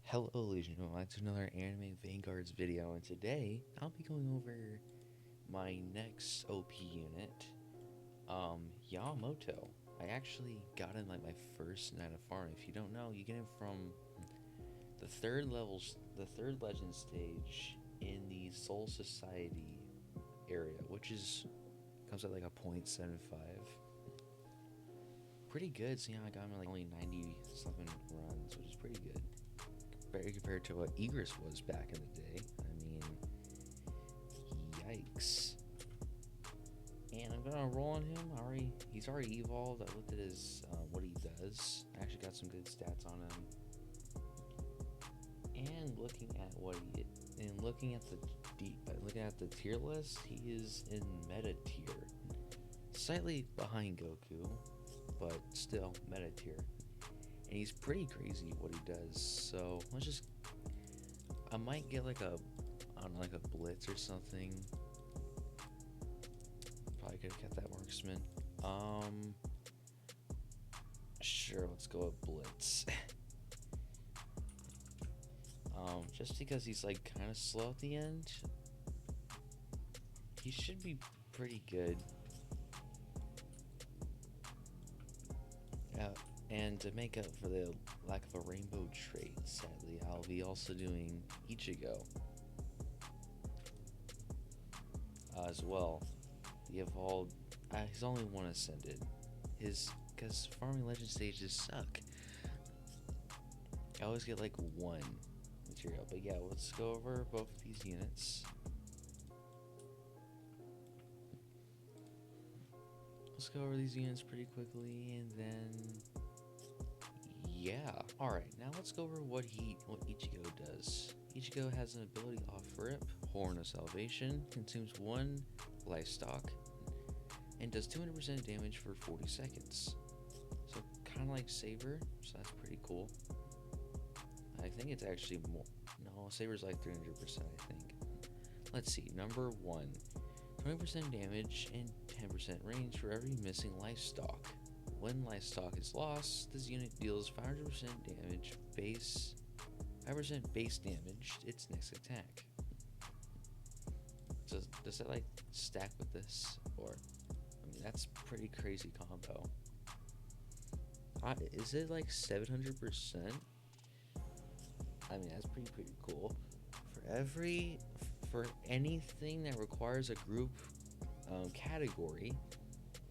Hello, ladies and gentlemen, to another anime Vanguards video, and today I'll be going over my next OP unit, Yamamoto. I actually got in like my first night of farm. If you don't know, you get him from the third legend stage in the Soul Society area, which is comes at like a .75. Pretty good. So yeah, I got him in like only 90 something runs, which is pretty good. Very compared to what Egress was back in the day. I mean, yikes. And I'm gonna roll on him. He's already evolved. I looked at his what he does. I actually got some good stats on him. And looking at the tier list, he is in meta tier, slightly behind Goku, but still meta tier. And he's pretty crazy what he does. So I might get like a blitz or something. Probably could have kept that marksman. Sure, let's go with blitz. Just because he's like kind of slow at the end, he should be pretty good. And to make up for the lack of a rainbow trait, sadly, I'll be also doing ICHIGO as well. The evolved, he's only one ascended. Because farming legend stages suck. I always get like one material. But yeah, let's go over both of these units. Let's go over these units pretty quickly, and then yeah. All right, now let's go over what Ichigo does. Ichigo has an ability off rip, Horn of Salvation, consumes one life stock, and does 200% damage for 40 seconds. So kind of like Saber, so that's pretty cool. I think it's actually more. No, Saber's like 300%, I think. Let's see. Number 1, 20% damage and 10% range for every missing life stock. When life stock is lost, this unit deals 500% damage 5% base damage its next attack. So does that like stack with this? Or, I mean, that's pretty crazy combo. Is it like 700%? I mean, that's pretty cool. For anything that requires a group category,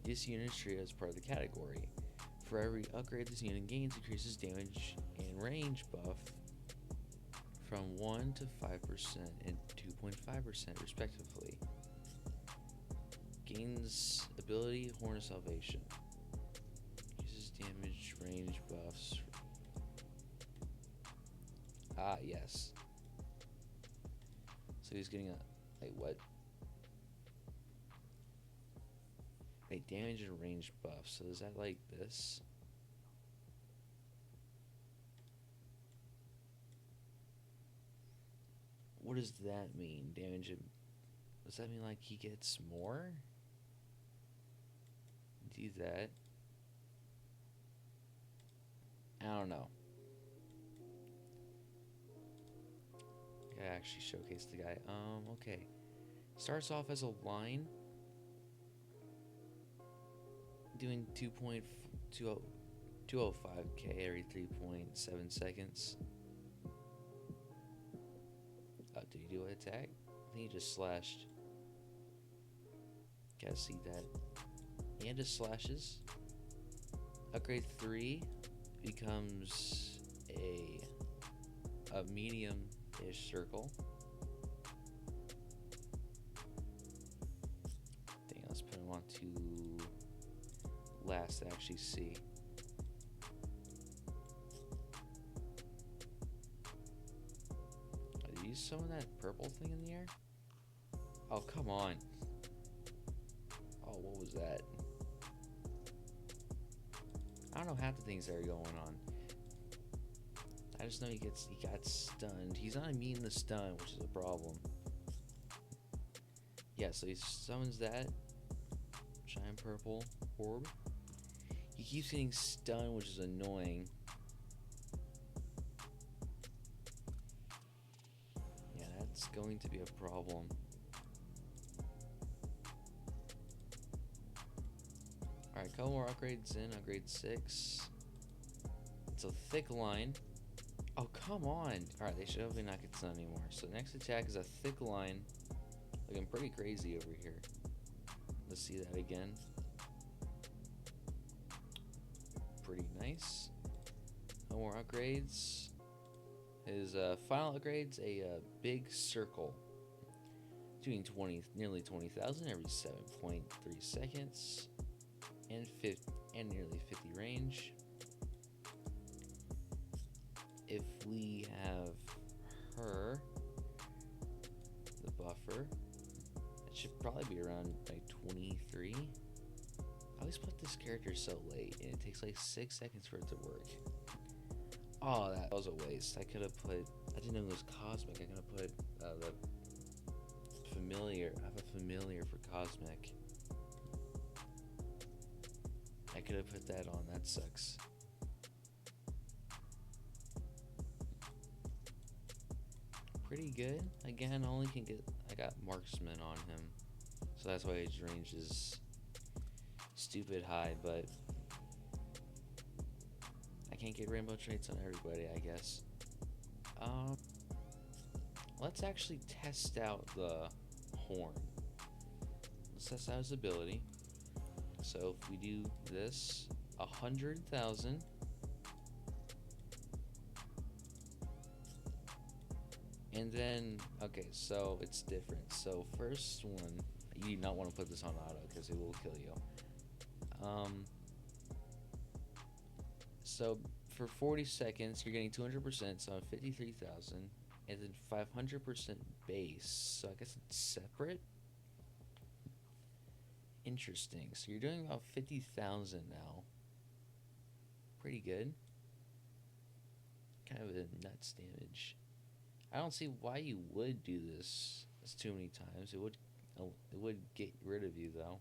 this unit is treated as part of the category. For every upgrade this unit gains, increases damage and range buff from 1 to 5% and 2.5% respectively. Gains ability Horn of Salvation. Uses damage range buffs. Ah, yes. So he's getting what? Damage and range buff. So is that like this? What does that mean? Damage and... Does that mean like he gets more? Do that. I don't know. I actually showcase the guy. Okay. Starts off as a line. Doing 2.205k every 3.7 seconds. Did he do an attack? I think he just slashed. Gotta see that. And just slashes. Upgrade 3 becomes a medium-ish circle. Dang, let's put him on to last to actually see. Did you summon that purple thing in the air? Oh, come on. Oh, what was that? I don't know half the things that are going on. I just know he got stunned. He's not immune to stun, which is a problem. Yeah, so he summons that giant purple orb. He keeps getting stunned, which is annoying. It's going to be a problem. Alright, couple more upgrades in. Upgrade 6. It's a thick line. Oh, come on. Alright, they should hopefully not get sun anymore. So next attack is a thick line. Looking pretty crazy over here. Let's see that again. Pretty nice. No more upgrades. His final upgrades, a big circle. Doing nearly 20,000 every 7.3 seconds. And nearly 50 range. If we have her, the buffer, it should probably be around like 23. I always put this character so late, and it takes like 6 seconds for it to work. Oh, that was a waste. I could have put, I didn't know it was Cosmic. I could have put the familiar. I have a familiar for Cosmic. I could have put that on. That sucks. Pretty good. Again, I got Marksman on him, so that's why his range is stupid high, but I can't get rainbow traits on everybody, I guess. Let's actually test out the horn. Let's test out his ability. So if we do this, 100,000. And then, okay, so it's different. So first one, you do not want to put this on auto because it will kill you. So for 40 seconds, you're getting 200%, so 53,000, and then 500% base. So I guess it's separate. Interesting. So you're doing about 50,000 now. Pretty good. Kind of a nuts damage. I don't see why you would do this too many times. It would get rid of you though.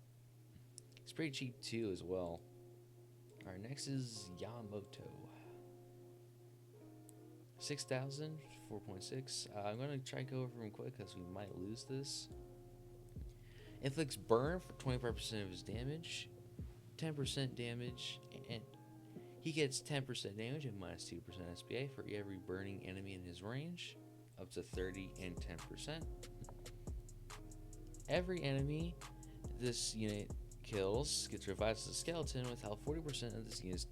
It's pretty cheap too as well. Alright, next is YAMAMOTO. 6,000, 4.6. I'm gonna try to go over them quick because we might lose this. Inflicts burn for 25% of his damage, 10% damage, and he gets 10% damage and minus 2% SPA for every burning enemy in his range, up to 30 and 10%. Every enemy this unit kills gets revived as a skeleton without 40% of this unit's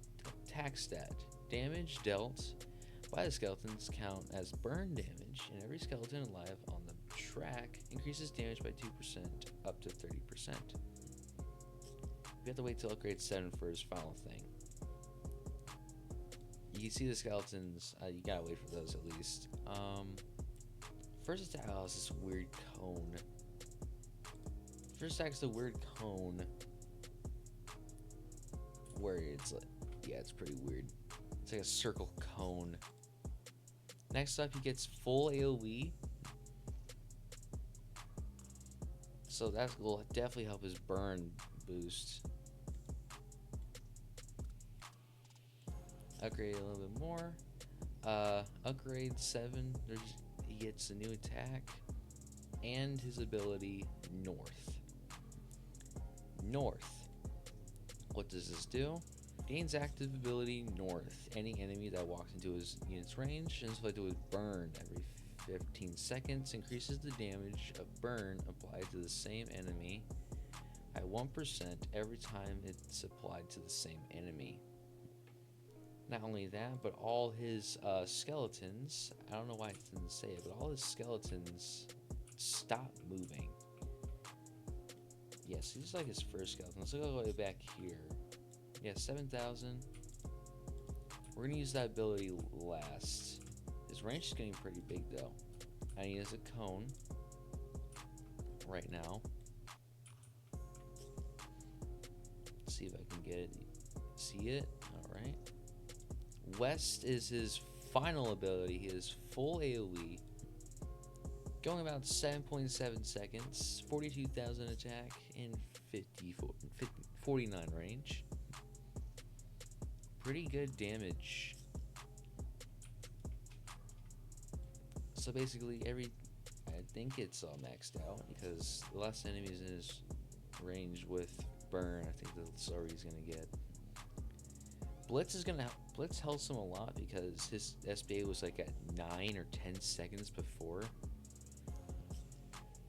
attack stat. Damage dealt by the skeletons count as burn damage, and every skeleton alive on the track increases damage by 2% up to 30%. We have to wait till upgrade 7 for his final thing. You can see the skeletons, you gotta wait for those at least. First attack is this weird cone. First attack's the weird cone where it's like, yeah, it's pretty weird. It's like a circle cone. Next up, he gets full AoE. So that will definitely help his burn boost. Upgrade a little bit more. Upgrade 7. He gets a new attack and his ability North. North. What does this do? Gains active ability North. Any enemy that walks into his unit's range and is inflicted with burn every 15 seconds increases the damage of burn applied to the same enemy by 1% every time it's applied to the same enemy. Not only that, but all his skeletons, I don't know why it didn't say it, but all his skeletons stop moving. Yes, he's like his first skeleton. Let's go all the way back here. Yeah, 7,000. We're gonna use that ability last. His range is getting pretty big though. And he has a cone right now. Let's see if I can get it. See it? Alright. West is his final ability. He has full AoE. Going about 7.7 seconds, 42,000 attack, and 49 range. Pretty good damage. So basically, I think it's all maxed out because the last enemy is in his range with burn. I think that's all he's gonna get. Blitz helps him a lot because his SBA was like at 9 or 10 seconds before.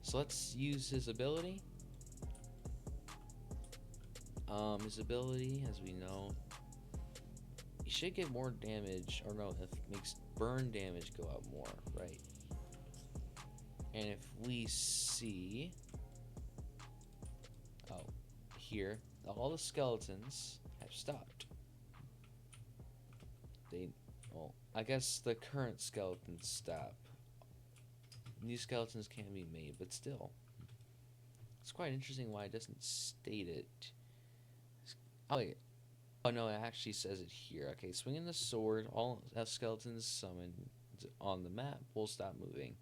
So let's use his ability. His ability, as we know, he should get more damage, or no, it makes burn damage go out more, right? And if we see, oh, here, all the skeletons have stopped. Well, I guess the current skeletons stop. New skeletons can be made, but still. It's quite interesting why it doesn't state it. Oh, wait. Oh, no, it actually says it here. Okay, swinging the sword, all skeletons summoned on the map will stop moving.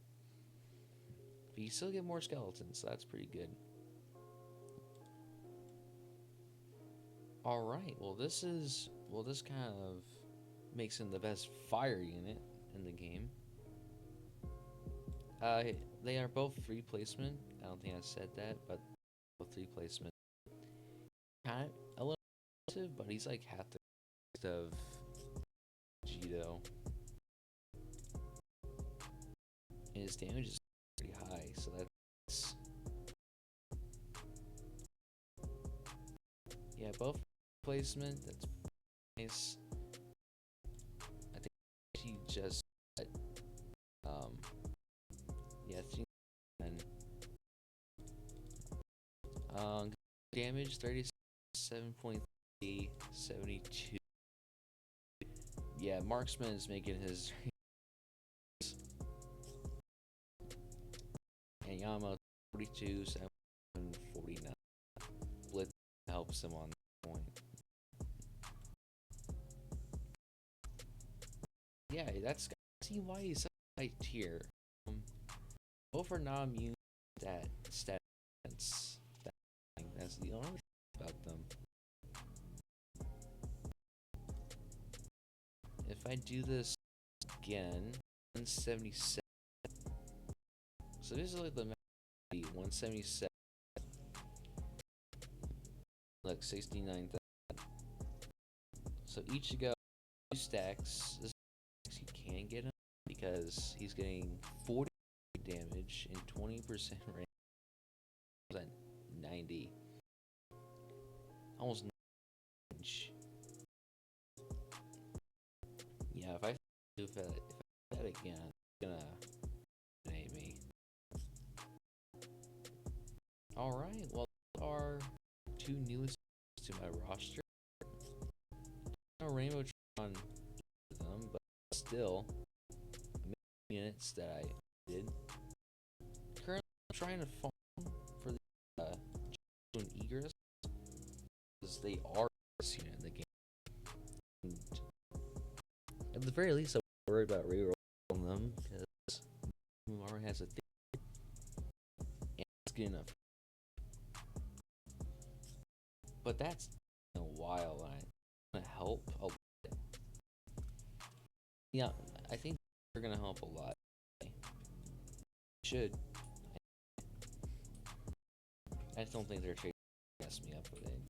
But you still get more skeletons, so that's pretty good. Alright, well, this kind of makes him the best fire unit in the game. They are both free placement. I don't think I said that, but both free placement. Kind of a little expensive, but he's like half the cost of ICHIGO. And his damage is pretty high, so that's... Yeah, both placement, that's nice. I think he just... yeah, 3 damage 37.3, 72. Yeah, marksman is making his and YAMAMOTO 42, 749. Blitz helps him on that point. Yeah, that's see why he's such a high tier. Both are not immune to that stat. That's the only thing about them. If I do this again, 177. So this is like the 177. Like 69,000. So each go 2 stacks. This you can get him because he's getting 40 damage and 20% range. 90. Almost 9 inch. Yeah, if I do that again, it's gonna hate me. Alright, well, are 2 newest to my roster. No Rainbow Tron them, but still units that I did. Currently I'm trying to farm for the Egress because they are this unit in the game. And at the very least, I'm worried about rerolling them because Mara has a thing and it's good enough. But that's been a while, and it's gonna help a lot. Yeah, I think they're gonna help a lot. Should. I just don't think they're trying to mess me up with it.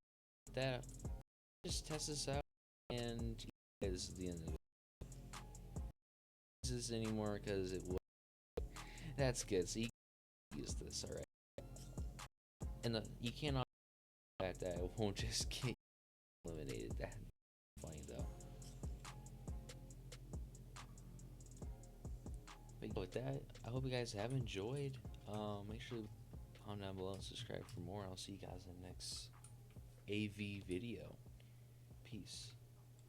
That just test this out, and is the end of it. Use this anymore because it will. That's good. So you can use this, all right. And you cannot that it won't just get eliminated. That's funny though. But with that, I hope you guys have enjoyed. Make sure to comment down below and subscribe for more. I'll see you guys in the next AV video. Peace.